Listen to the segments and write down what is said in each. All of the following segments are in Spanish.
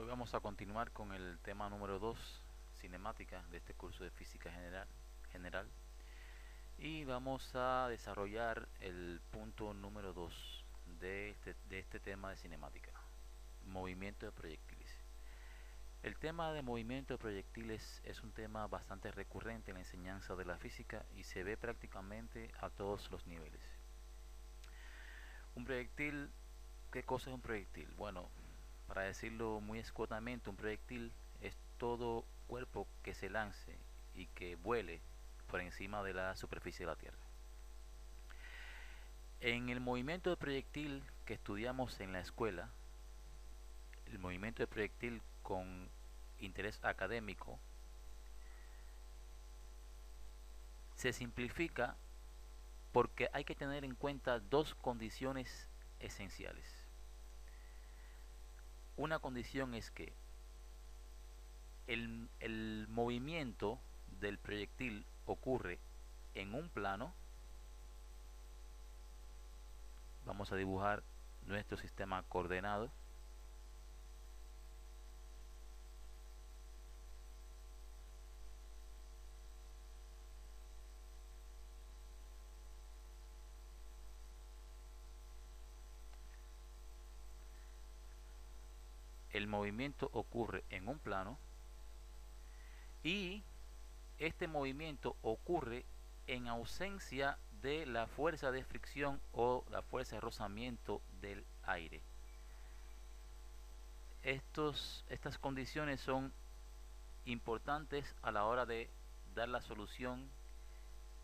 vamos a continuar con el tema número 2, cinemática, de este curso de física general. Y vamos a desarrollar el punto número 2 de este tema de cinemática, movimiento de proyectiles. El tema de movimiento de proyectiles es un tema bastante recurrente en la enseñanza de la física y se ve prácticamente a todos los niveles. Un proyectil, ¿qué cosa es un proyectil? Bueno, para decirlo muy escuetamente, un proyectil es todo cuerpo que se lance y que vuele por encima de la superficie de la Tierra. En el movimiento de proyectil que estudiamos en la escuela, el movimiento de proyectil con interés académico, se simplifica porque hay que tener en cuenta dos condiciones esenciales. Una condición es que el movimiento del proyectil ocurre en un plano. Vamos a dibujar nuestro sistema coordenado. El movimiento ocurre en un plano y este movimiento ocurre en ausencia de la fuerza de fricción o la fuerza de rozamiento del aire. Estas condiciones son importantes a la hora de dar la solución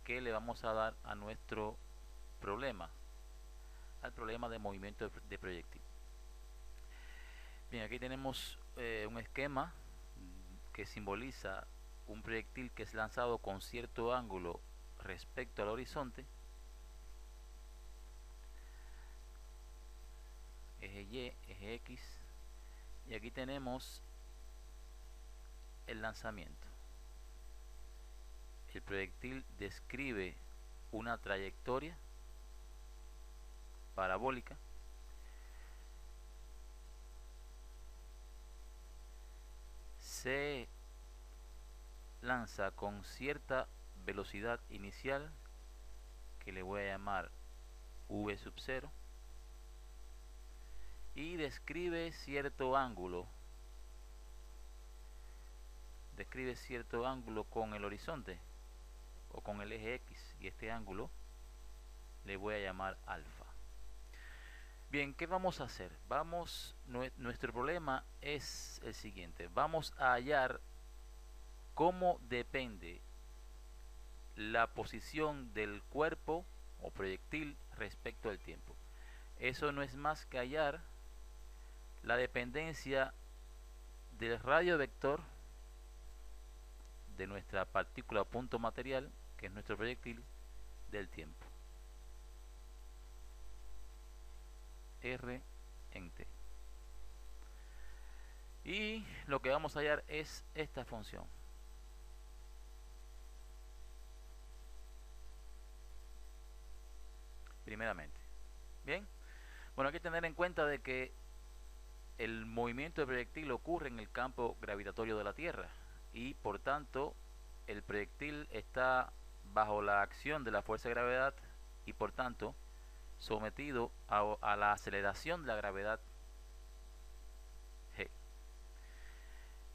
que le vamos a dar a nuestro problema, al problema de movimiento de proyectil. Bien, aquí tenemos un esquema que simboliza un proyectil que es lanzado con cierto ángulo respecto al horizonte, eje Y, eje X, y aquí tenemos el lanzamiento. El proyectil describe una trayectoria parabólica se lanza con cierta velocidad inicial que le voy a llamar v sub 0 y describe cierto ángulo con el horizonte o con el eje X, y este ángulo le voy a llamar alfa. Bien, ¿qué vamos a hacer? Nuestro problema es el siguiente. Vamos a hallar cómo depende la posición del cuerpo o proyectil respecto al tiempo. Eso no es más que hallar la dependencia del radio vector de nuestra partícula o punto material, que es nuestro proyectil, del tiempo. R en t. Y lo que vamos a hallar es esta función. Primeramente. Bien. Bueno, hay que tener en cuenta de que el movimiento de proyectil ocurre en el campo gravitatorio de la Tierra y por tanto el proyectil está bajo la acción de la fuerza de gravedad y por tanto sometido a la aceleración de la gravedad g.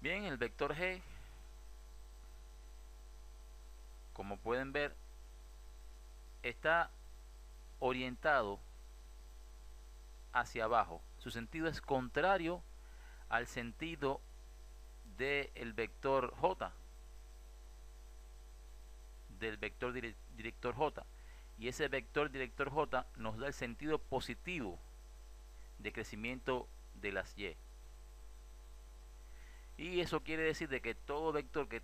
Bien, el vector g, como pueden ver, está orientado hacia abajo. Su sentido es contrario al sentido del vector j, del vector director j, y ese vector director j nos da el sentido positivo de crecimiento de las y. Y eso quiere decir de que todo vector que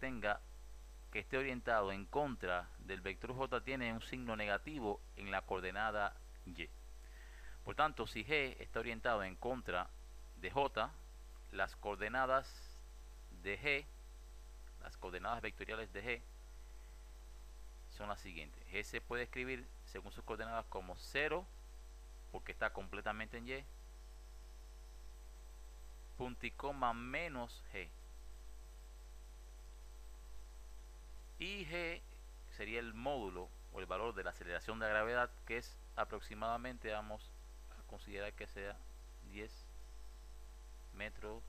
esté orientado en contra del vector j tiene un signo negativo en la coordenada y. Por tanto, si g está orientado en contra de j, las coordenadas de g, las coordenadas vectoriales de g, son las siguientes. G se puede escribir según sus coordenadas como 0, porque está completamente en y, punto y coma menos g. Y g sería el módulo o el valor de la aceleración de la gravedad, que es aproximadamente, vamos a considerar que sea 10 metros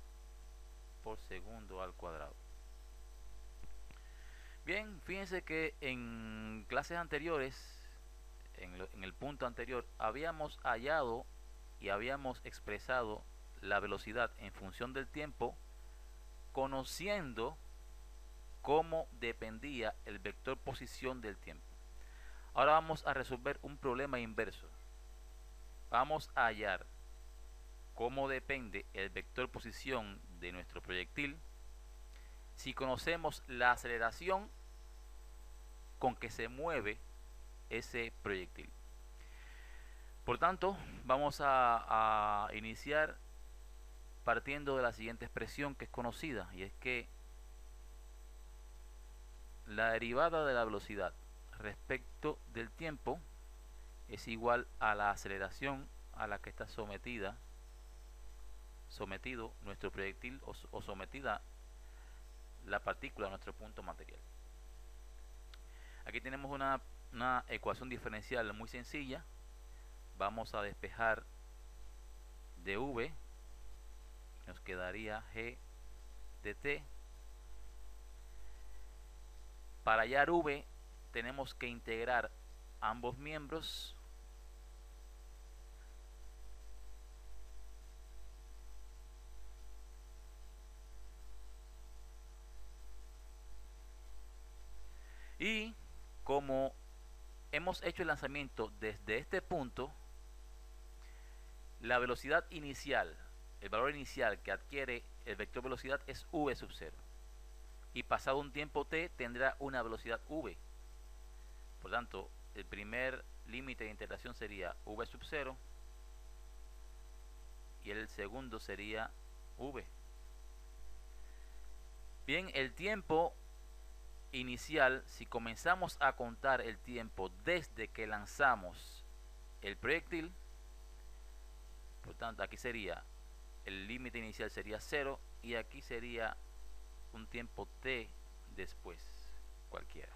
por segundo al cuadrado. Bien, fíjense que en clases anteriores, en el punto anterior, habíamos hallado y habíamos expresado la velocidad en función del tiempo, conociendo cómo dependía el vector posición del tiempo. Ahora vamos a resolver un problema inverso. Vamos a hallar cómo depende el vector posición de nuestro proyectil si conocemos la aceleración con que se mueve ese proyectil. Por tanto, vamos a iniciar partiendo de la siguiente expresión que es conocida, y es que la derivada de la velocidad respecto del tiempo es igual a la aceleración a la que está sometido nuestro proyectil o sometida la partícula a nuestro punto material. Aquí tenemos una ecuación diferencial muy sencilla. Vamos a despejar de v, nos quedaría g de t. Para hallar v tenemos que integrar ambos miembros y como hemos hecho el lanzamiento desde este punto, la velocidad inicial, el valor inicial que adquiere el vector velocidad es v sub 0. Y pasado un tiempo t tendrá una velocidad v. Por tanto, el primer límite de integración sería v sub 0 y el segundo sería v. Bien, el tiempo inicial, si comenzamos a contar el tiempo desde que lanzamos el proyectil, por tanto aquí sería el límite inicial sería 0 y aquí sería un tiempo t después cualquiera.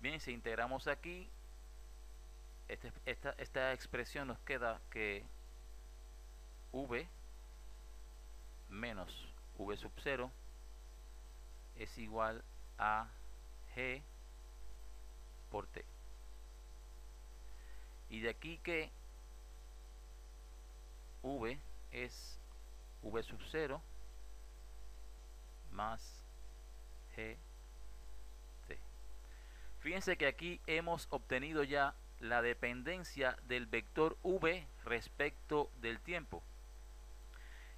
Bien, si integramos aquí, esta expresión nos queda que v menos v sub 0 es igual a g por t. Y de aquí que v es v sub 0 más gt. Fíjense que aquí hemos obtenido ya la dependencia del vector v respecto del tiempo.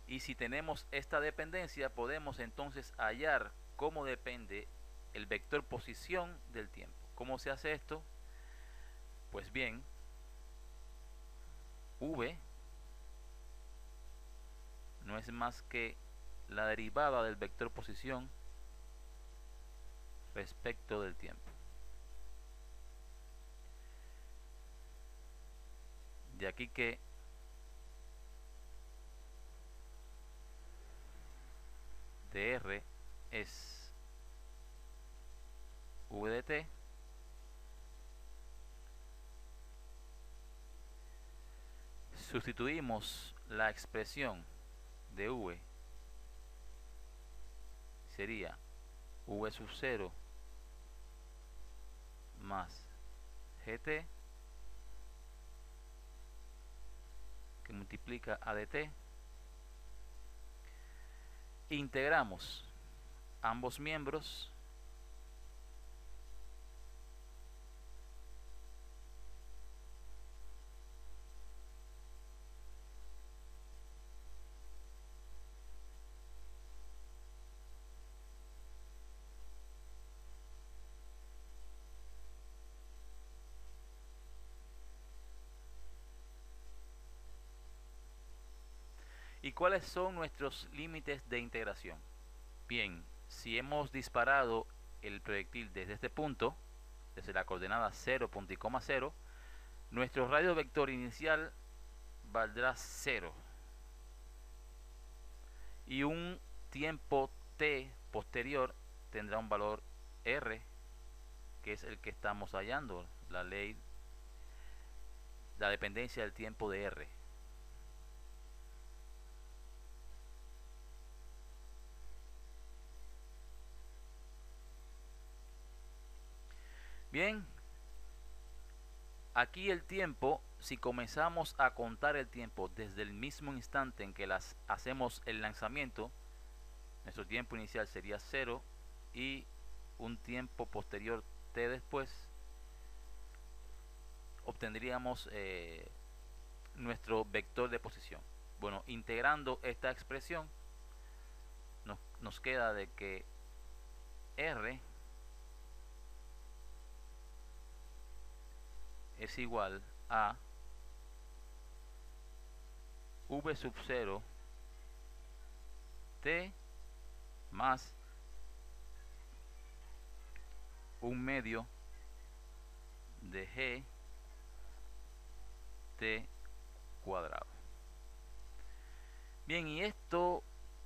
Y si tenemos esta dependencia, podemos entonces hallar cómo depende el vector posición del tiempo. ¿Cómo se hace esto? Pues bien, v no es más que la derivada del vector posición respecto del tiempo. De aquí que dr es v de t sustituimos la expresión de v, sería v sub 0 más gt, que multiplica a dt. Integramos ambos miembros ¿Y cuáles son nuestros límites de integración? Bien, si hemos disparado el proyectil desde este punto, desde la coordenada 0, punto y coma 0, nuestro radio vector inicial valdrá 0. y un tiempo t posterior tendrá un valor r, que es el que estamos hallando, la ley, la dependencia del tiempo de r. Bien, aquí el tiempo, si comenzamos a contar el tiempo desde el mismo instante en que hacemos el lanzamiento, nuestro tiempo inicial sería 0 y un tiempo posterior t después obtendríamos nuestro vector de posición. Bueno, integrando esta expresión nos queda de que r es igual a v sub 0 t más un medio de g t cuadrado. Bien, y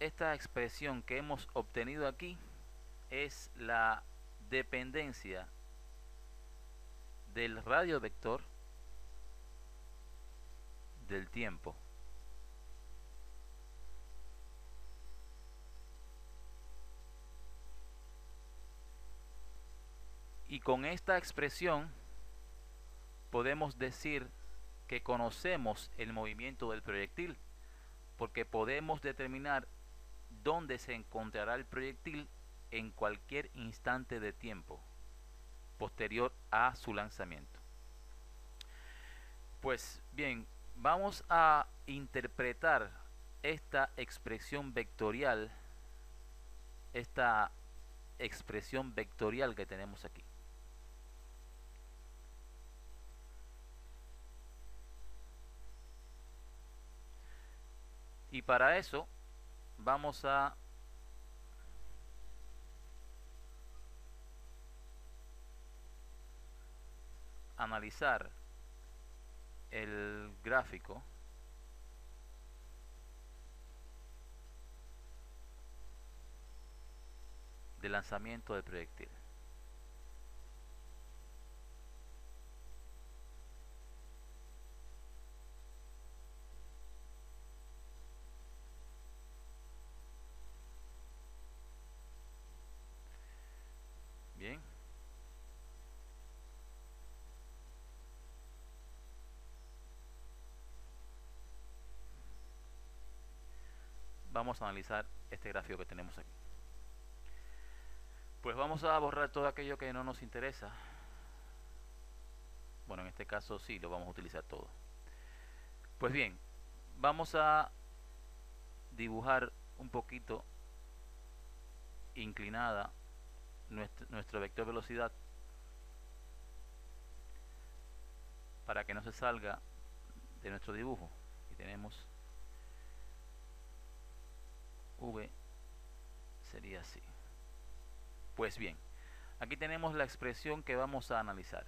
esta expresión que hemos obtenido aquí es la dependencia del radio vector del tiempo. Y con esta expresión podemos decir que conocemos el movimiento del proyectil, porque podemos determinar dónde se encontrará el proyectil en cualquier instante de tiempo posterior a su lanzamiento. Pues bien, vamos a interpretar esta expresión vectorial que tenemos aquí. Y para eso vamos a analizar el gráfico de lanzamiento del proyectil. Bien. Vamos a analizar este gráfico que tenemos aquí. Pues vamos a borrar todo aquello que no nos interesa. Bueno, en este caso sí, lo vamos a utilizar todo. Pues bien, vamos a dibujar un poquito inclinada nuestro vector velocidad para que no se salga de nuestro dibujo. Y tenemos v sería así. Pues bien, aquí tenemos la expresión que vamos a analizar.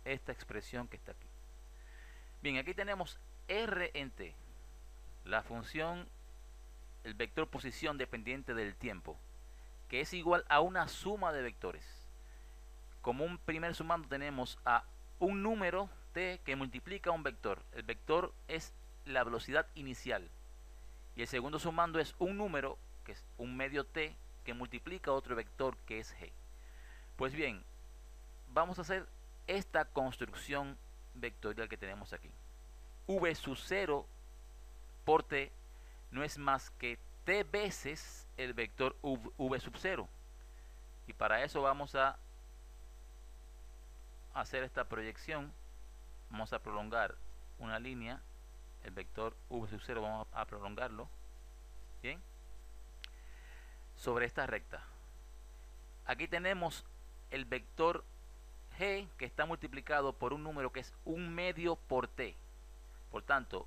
Esta expresión que está aquí. Bien, aquí tenemos r en t, la función, el vector posición dependiente del tiempo, que es igual a una suma de vectores. Como un primer sumando tenemos a un número t que multiplica un vector. El vector es la velocidad inicial. Y el segundo sumando es un número, que es un medio t, que multiplica otro vector que es g. Pues bien, vamos a hacer esta construcción vectorial que tenemos aquí. V sub 0 por t no es más que t veces el vector v sub 0. Y para eso vamos a hacer esta proyección. Vamos a prolongar una línea, el vector v sub 0 vamos a prolongarlo, bien, sobre esta recta. Aquí tenemos el vector g que está multiplicado por un número que es un medio por t. Por tanto,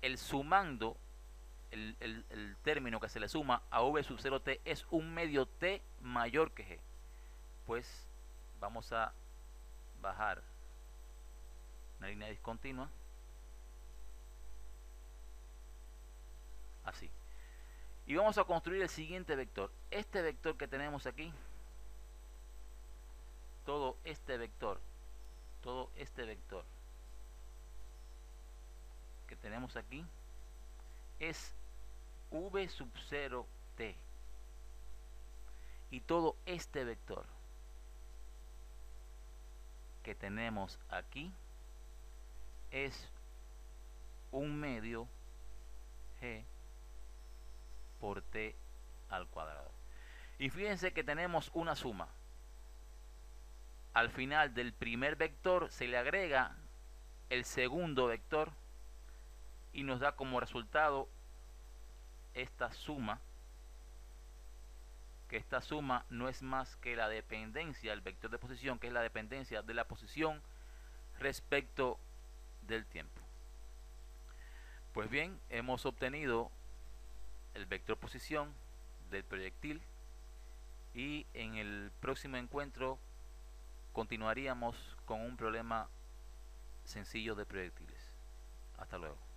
el sumando, el término que se le suma a v sub 0t es un medio t mayor que g. Pues vamos a bajar una línea discontinua así. Y vamos a construir el siguiente vector. Este vector que tenemos aquí, todo este vector que tenemos aquí es v sub 0 t. Y todo este vector que tenemos aquí es un medio g por t al cuadrado. Y fíjense que tenemos una suma. Al final del primer vector se le agrega el segundo vector y nos da como resultado esta suma, que esta suma no es más que la dependencia del vector de posición, que es la dependencia de la posición respecto del tiempo. Pues bien, hemos obtenido el vector posición del proyectil y en el próximo encuentro continuaríamos con un problema sencillo de proyectiles. Hasta luego.